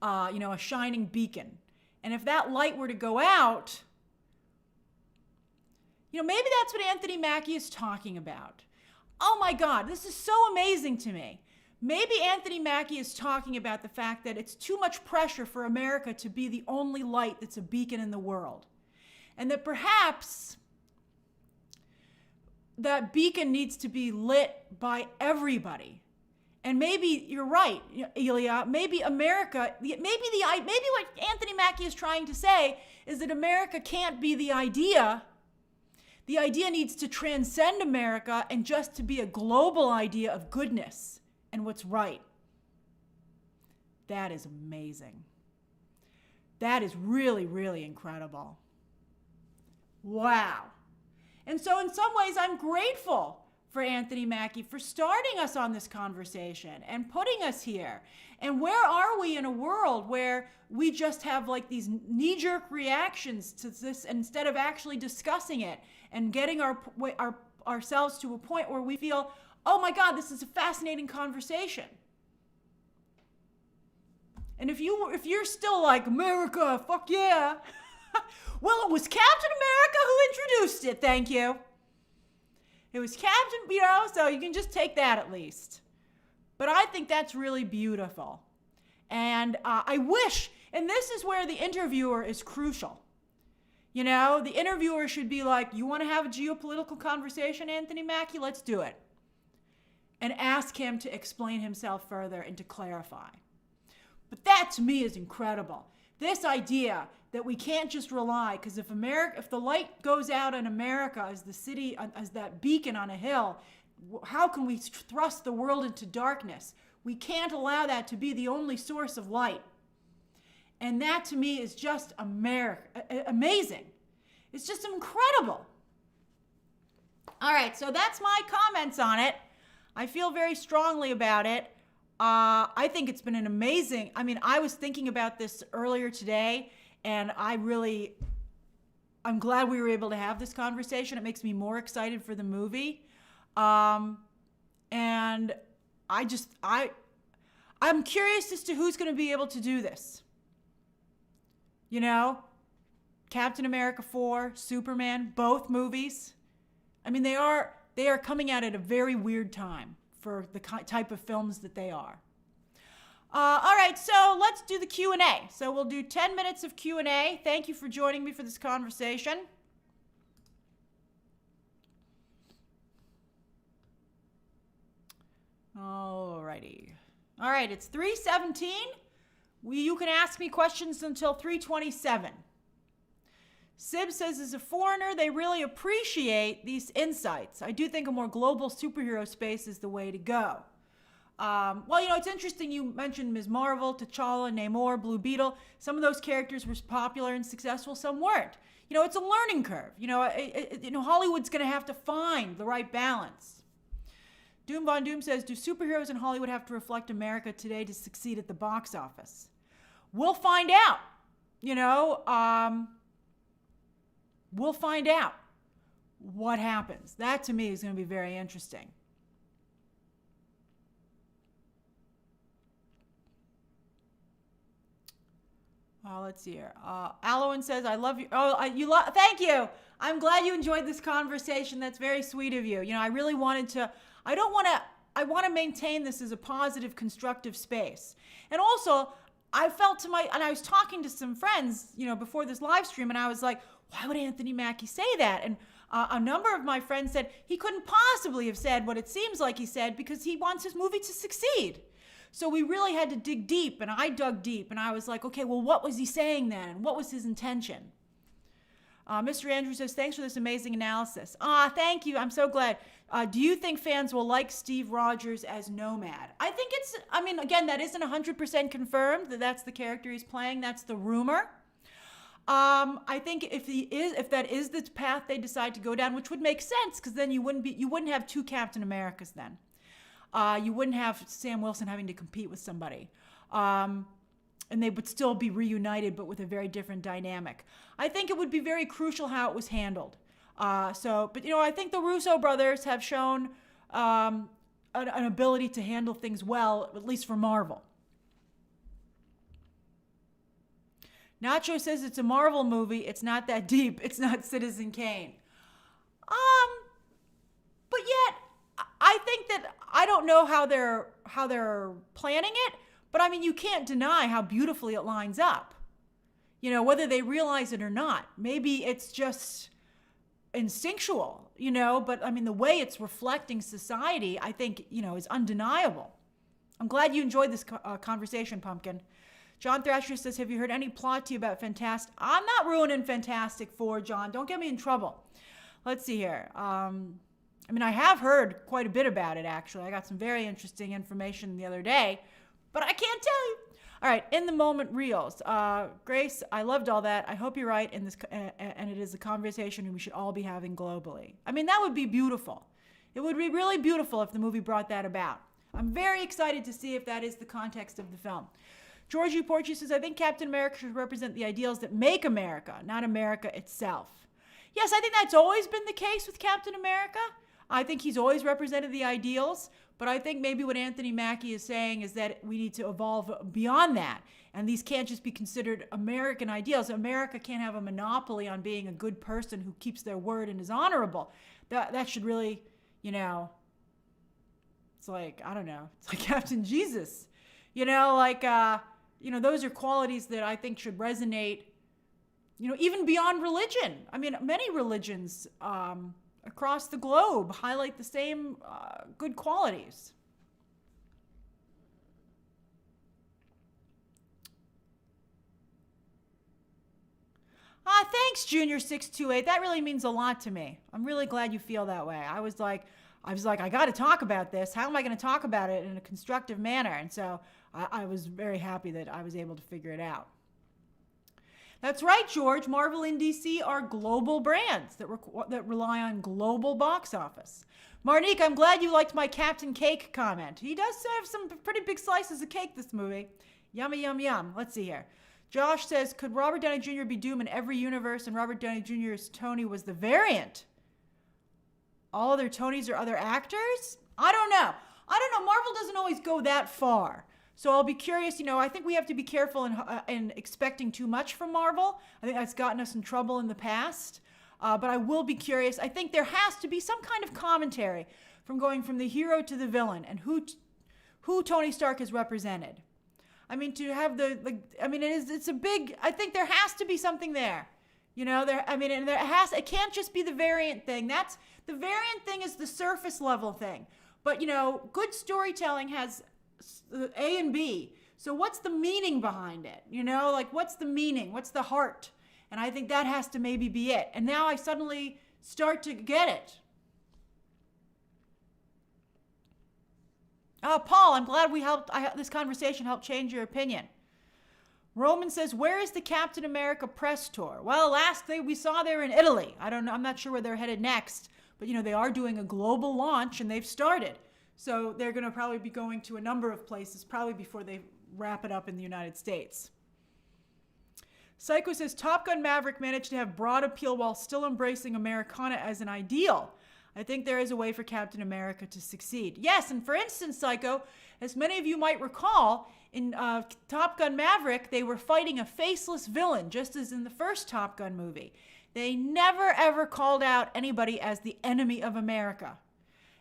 You know, a shining beacon. And if that light were to go out, you know, maybe that's what Anthony Mackie is talking about. Oh my God, this is so amazing to me. Maybe Anthony Mackie is talking about the fact that it's too much pressure for America to be the only light that's a beacon in the world. And that perhaps that beacon needs to be lit by everybody. And maybe you're right, Elia. Maybe America, maybe what Anthony Mackie is trying to say is that America can't be the idea. The idea needs to transcend America and just to be a global idea of goodness and what's right. That is amazing. That is really, really incredible. Wow. And so in some ways, I'm grateful for Anthony Mackie for starting us on this conversation and putting us here. And where are we in a world where we just have like these knee-jerk reactions to this instead of actually discussing it and getting ourselves to a point where we feel, oh my God, this is a fascinating conversation. And if you're still like, America, fuck yeah. Well, it was Captain America who introduced it, thank you. It was Captain, you know, so you can just take that at least. But I think that's really beautiful. And I wish, and this is where the interviewer is crucial. You know, the interviewer should be like, you want to have a geopolitical conversation, Anthony Mackie? Let's do it. And ask him to explain himself further and to clarify. But that to me is incredible. This idea that we can't just rely, because if the light goes out in America as the city, as that beacon on a hill, how can we thrust the world into darkness? We can't allow that to be the only source of light. And that to me is just amazing. It's just incredible. All right, so that's my comments on it. I feel very strongly about it. I think it's been an amazing, I was thinking about this earlier today, and I'm glad we were able to have this conversation. It makes me more excited for the movie. And I'm curious as to who's going to be able to do this. You know, Captain America 4, Superman, both movies. They are coming out at a very weird time for the type of films that they are. All right, so let's do the Q&A. So we'll do 10 minutes of Q&A. Thank you for joining me for this conversation. All righty. All right, it's 3:17. You can ask me questions until 3:27. Sib says, as a foreigner, they really appreciate these insights. I do think a more global superhero space is the way to go. Well, it's interesting you mentioned Ms. Marvel, T'Challa, Namor, Blue Beetle. Some of those characters were popular and successful, some weren't. It's a learning curve. Hollywood's going to have to find the right balance. Doom Von Doom says, do superheroes in Hollywood have to reflect America today to succeed at the box office? We'll find out. We'll find out what happens. That, to me, is going to be very interesting. Let's see here. Alowan says, "I love you." Oh, thank you. I'm glad you enjoyed this conversation. That's very sweet of you. You know, I really wanted to. I want to maintain this as a positive, constructive space. And also, I felt and I was talking to some friends, you know, before this live stream, and I was like, why would Anthony Mackie say that? And a number of my friends said he couldn't possibly have said what it seems like he said because he wants his movie to succeed. So we really had to dig deep, and I dug deep, and I was like, okay, well, what was he saying then? And what was his intention? Mr. Andrews says, thanks for this amazing analysis. Thank you. I'm so glad. Do you think fans will like Steve Rogers as Nomad? Again, that isn't 100% confirmed that that's the character he's playing. That's the rumor. I think if that is the path they decide to go down, which would make sense, because then you wouldn't have two Captain Americas then. You wouldn't have Sam Wilson having to compete with somebody. And they would still be reunited, but with a very different dynamic. I think it would be very crucial how it was handled. But I think the Russo brothers have shown an ability to handle things well, at least for Marvel. Nacho says it's a Marvel movie. It's not that deep. It's not Citizen Kane. But yet, I think that I don't know how they're planning it. But I mean, you can't deny how beautifully it lines up. You know, whether they realize it or not. Maybe it's just instinctual, but I mean, the way it's reflecting society, I think, is undeniable. I'm glad you enjoyed this conversation, Pumpkin. John Thrasher says, have you heard any plot to you about Fantastic? I'm not ruining Fantastic Four, John. Don't get me in trouble. Let's see here. I have heard quite a bit about it, actually. I got some very interesting information the other day. But I can't tell you. All right, in the moment reels. Grace, I loved all that. I hope you're right, and it is a conversation we should all be having globally. I mean, that would be beautiful. It would be really beautiful if the movie brought that about. I'm very excited to see if that is the context of the film. Georgie Porci says, I think Captain America should represent the ideals that make America, not America itself. Yes, I think that's always been the case with Captain America. I think he's always represented the ideals. But I think maybe what Anthony Mackie is saying is that we need to evolve beyond that. And these can't just be considered American ideals. America can't have a monopoly on being a good person who keeps their word and is honorable. That should really, it's like, I don't know, it's like Captain Jesus. Those are qualities that I think should resonate, even beyond religion. I mean, many religions, across the globe highlight the same good qualities. Thanks, Junior628. That really means a lot to me. I'm really glad you feel that way. I was like, I got to talk about this. How am I going to talk about it in a constructive manner? And so I was very happy that I was able to figure it out. That's right, George. Marvel and DC are global brands that rely on global box office. Marnique, I'm glad you liked my Captain Cake comment. He does have some pretty big slices of cake this movie. Yummy, yum, yum. Let's see here. Josh says, could Robert Downey Jr. be Doom in every universe and Robert Downey Jr.'s Tony was the variant? All other Tonys are other actors? I don't know. Marvel doesn't always go that far. So I'll be curious, I think we have to be careful in expecting too much from Marvel. I think that's gotten us in trouble in the past. But I will be curious. I think there has to be some kind of commentary from going from the hero to the villain and who Tony Stark has represented. I mean, to have it's a big, I think there has to be something there. It can't just be the variant thing. The variant thing is the surface level thing. But, good storytelling has A and B. So what's the meaning behind it? What's the meaning? What's the heart? And I think that has to maybe be it. And now I suddenly start to get it. Paul, I'm glad this conversation helped change your opinion. Roman says, where is the Captain America press tour? Well, last thing we saw they're in Italy. I don't know. I'm not sure where they're headed next. But, they are doing a global launch and they've started. So they're going to probably be going to a number of places, probably before they wrap it up in the United States. Psycho says, Top Gun Maverick managed to have broad appeal while still embracing Americana as an ideal. I think there is a way for Captain America to succeed. Yes, and for instance, Psycho, as many of you might recall, in Top Gun Maverick, they were fighting a faceless villain, just as in the first Top Gun movie. They never, ever called out anybody as the enemy of America.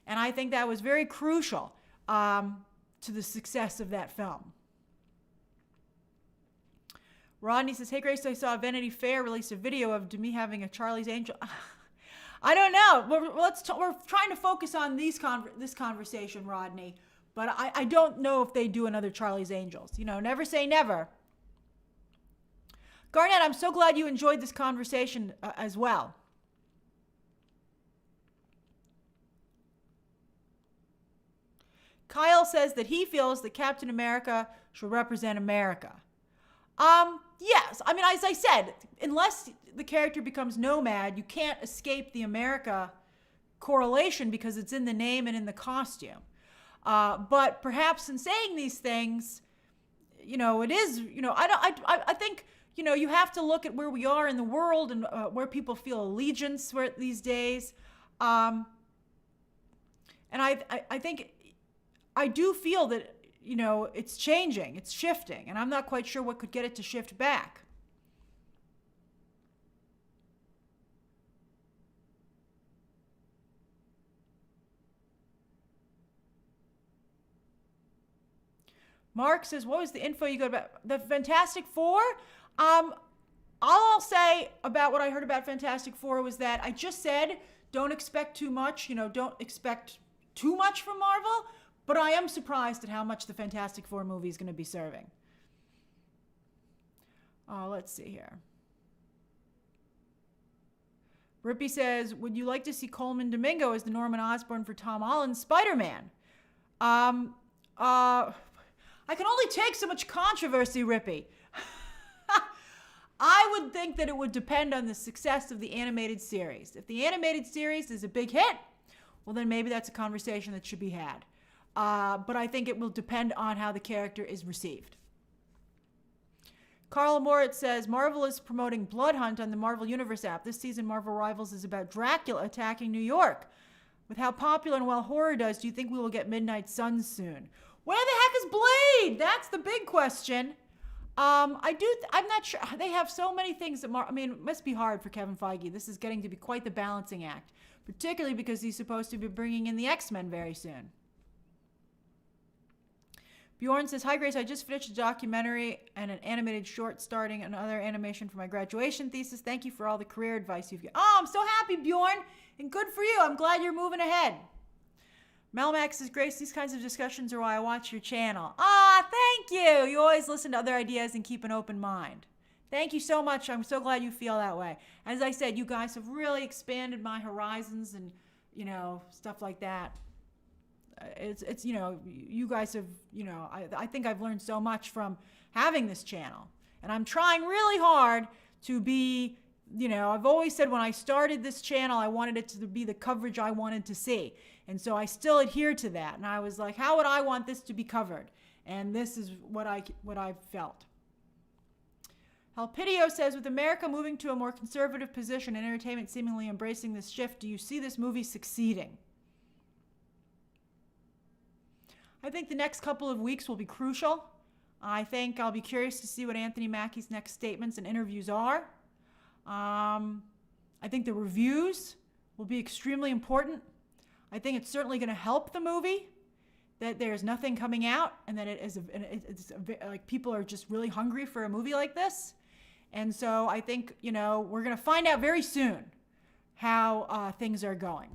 And I think that was very crucial to the success of that film. Rodney says, hey, Grace, I saw Vanity Fair release a video of me having a Charlie's Angel. I don't know. We're trying to focus on this conversation, Rodney. But I don't know if they do another Charlie's Angels. You know, never say never. Garnett, I'm so glad you enjoyed this conversation as well. Kyle says that he feels that Captain America should represent America. Yes. I mean, as I said, unless the character becomes nomad, you can't escape the America correlation because it's in the name and in the costume. But perhaps in saying these things, you know, it is, you know, I think, you know, you have to look at where we are in the world and where people feel allegiance these days. And I think I do feel that, you know, it's changing, it's shifting, and I'm not quite sure what could get it to shift back. Mark says, what was the info you got about the Fantastic Four? All I'll say about what I heard about Fantastic Four was that I just said, don't expect too much, you know, don't expect too much from Marvel, but I am surprised at how much the Fantastic Four movie is going to be serving. Let's see here. Rippy says, would you like to see Coleman Domingo as the Norman Osborn for Tom Holland's Spider-Man? I can only take so much controversy, Rippy. I would think that it would depend on the success of the animated series. If the animated series is a big hit, well, then maybe that's a conversation that should be had. But I think it will depend on how the character is received. Carla Moritz says, Marvel is promoting Blood Hunt on the Marvel Universe app. This season, Marvel Rivals is about Dracula attacking New York. With how popular and well horror does, do you think we will get Midnight Suns soon? Where the heck is Blade? That's the big question. I'm not sure. They have so many things that, it must be hard for Kevin Feige. This is getting to be quite the balancing act, particularly because he's supposed to be bringing in the X-Men very soon. Bjorn says, hi, Grace. I just finished a documentary and an animated short starting another animation for my graduation thesis. Thank you for all the career advice you've given. Oh, I'm so happy, Bjorn, and good for you. I'm glad you're moving ahead. Melmax says, Grace, these kinds of discussions are why I watch your channel. Thank you. You always listen to other ideas and keep an open mind. Thank you so much. I'm so glad you feel that way. As I said, you guys have really expanded my horizons and, you know, stuff like that. It's you know, you guys have, you know, I think I've learned so much from having this channel. And I'm trying really hard to be, you know, I've always said when I started this channel, I wanted it to be the coverage I wanted to see. And so I still adhere to that. And I was like, how would I want this to be covered? And this is what I felt. Helpidio says, with America moving to a more conservative position and entertainment seemingly embracing this shift, do you see this movie succeeding? I think the next couple of weeks will be crucial. I think I'll be curious to see what Anthony Mackie's next statements and interviews are. I think the reviews will be extremely important. I think it's certainly going to help the movie that there's nothing coming out and that like people are just really hungry for a movie like this. And so I think, you know, we're going to find out very soon how things are going.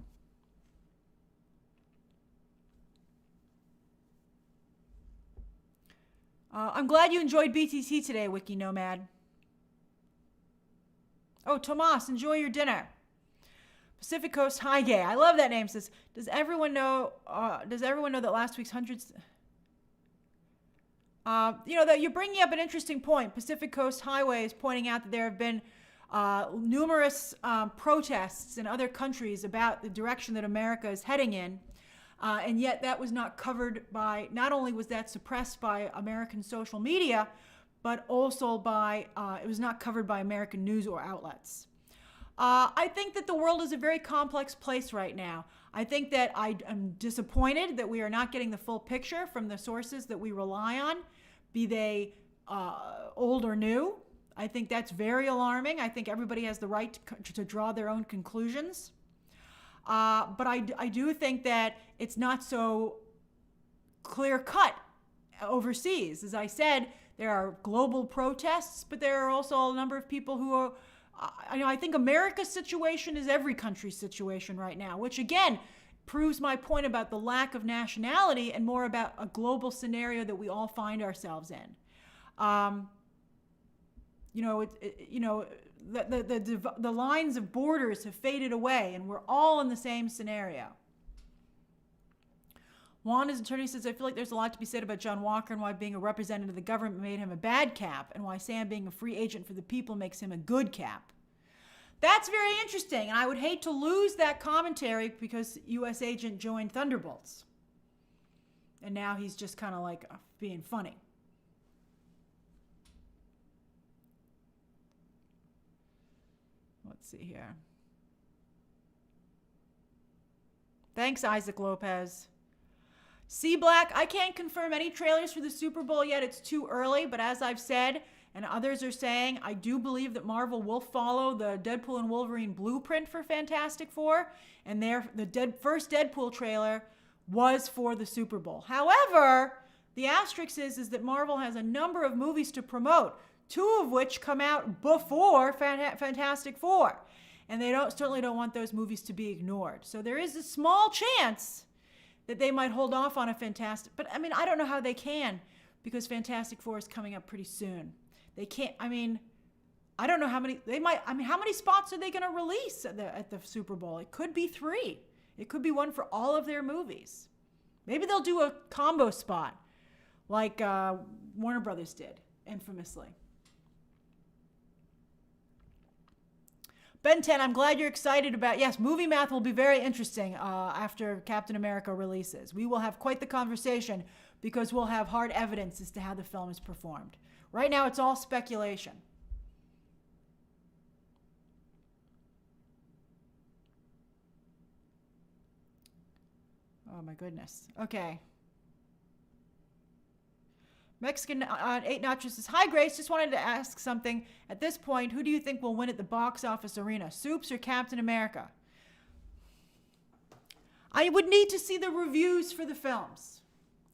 I'm glad you enjoyed BTT today, Wiki Nomad. Oh, Tomas, enjoy your dinner. Pacific Coast High Gay. I love that name. Says, does everyone know that last week's hundreds? You know, that you're bringing up an interesting point. Pacific Coast Highway is pointing out that there have been numerous protests in other countries about the direction that America is heading in. And yet that was not covered by, not only was that suppressed by American social media, but also by, it was not covered by American news or outlets. I think that the world is a very complex place right now. I think that I am disappointed that we are not getting the full picture from the sources that we rely on, be they old or new. I think that's very alarming. I think everybody has the right to draw their own conclusions. But I do think that it's not so clear cut overseas. As I said, there are global protests, but there are also a number of people who are, I think America's situation is every country's situation right now, which again proves my point about the lack of nationality and more about a global scenario that we all find ourselves in. The lines of borders have faded away and we're all in the same scenario. Wanda's attorney says, I feel like there's a lot to be said about John Walker and why being a representative of the government made him a bad cap and why Sam being a free agent for the people makes him a good cap. That's very interesting, and I would hate to lose that commentary because U.S. agent joined Thunderbolts. And now he's just kind of like being funny. Let's see here. Thanks, Isaac Lopez. C Black, I can't confirm any trailers for the Super Bowl yet. It's too early, but as I've said, and others are saying, I do believe that Marvel will follow the Deadpool and Wolverine blueprint for Fantastic Four, and the first Deadpool trailer was for the Super Bowl. However, the asterisk is that Marvel has a number of movies to promote, two of which come out before Fantastic Four, and they certainly don't want those movies to be ignored. So there is a small chance that they might hold off on a Fantastic, but I mean, I don't know how they can, because Fantastic Four is coming up pretty soon. They can't, I mean, I don't know how many, how many spots are they going to release at the Super Bowl? It could be 3. It could be one for all of their movies. Maybe they'll do a combo spot, like Warner Brothers did, infamously. Ben 10, I'm glad you're excited about, yes, Movie Math will be very interesting after Captain America releases. We will have quite the conversation because we'll have hard evidence as to how the film is performed. Right now, it's all speculation. Oh my goodness. Okay. Mexican 8 Nachos says, hi Grace, just wanted to ask something. At this point, who do you think will win at the box office arena, Soups or Captain America? I would need to see the reviews for the films.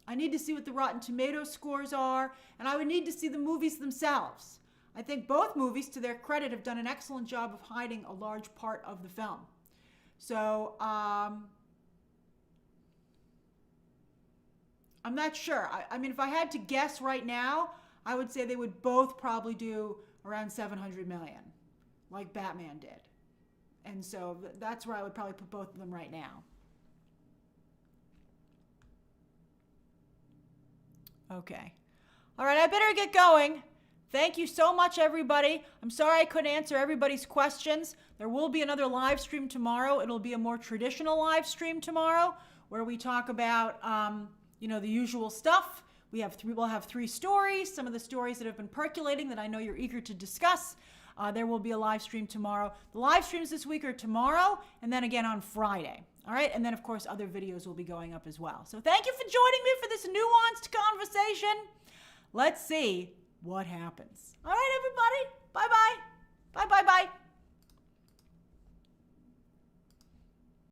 I need to see what the Rotten Tomatoes scores are, and I would need to see the movies themselves. I think both movies, to their credit, have done an excellent job of hiding a large part of the film. So, I'm not sure. I mean, if I had to guess right now, I would say they would both probably do around 700 million, like Batman did. And so that's where I would probably put both of them right now. Okay. All right, I better get going. Thank you so much, everybody. I'm sorry I couldn't answer everybody's questions. There will be another live stream tomorrow. It'll be a more traditional live stream tomorrow where we talk about the usual stuff. We'll have 3 stories, some of the stories that have been percolating that I know you're eager to discuss. There will be a live stream tomorrow. The live streams this week are tomorrow and then again on Friday. All right, and then of course other videos will be going up as well. So thank you for joining me for this nuanced conversation. Let's see what happens. All right, everybody. Bye-bye. Bye-bye-bye.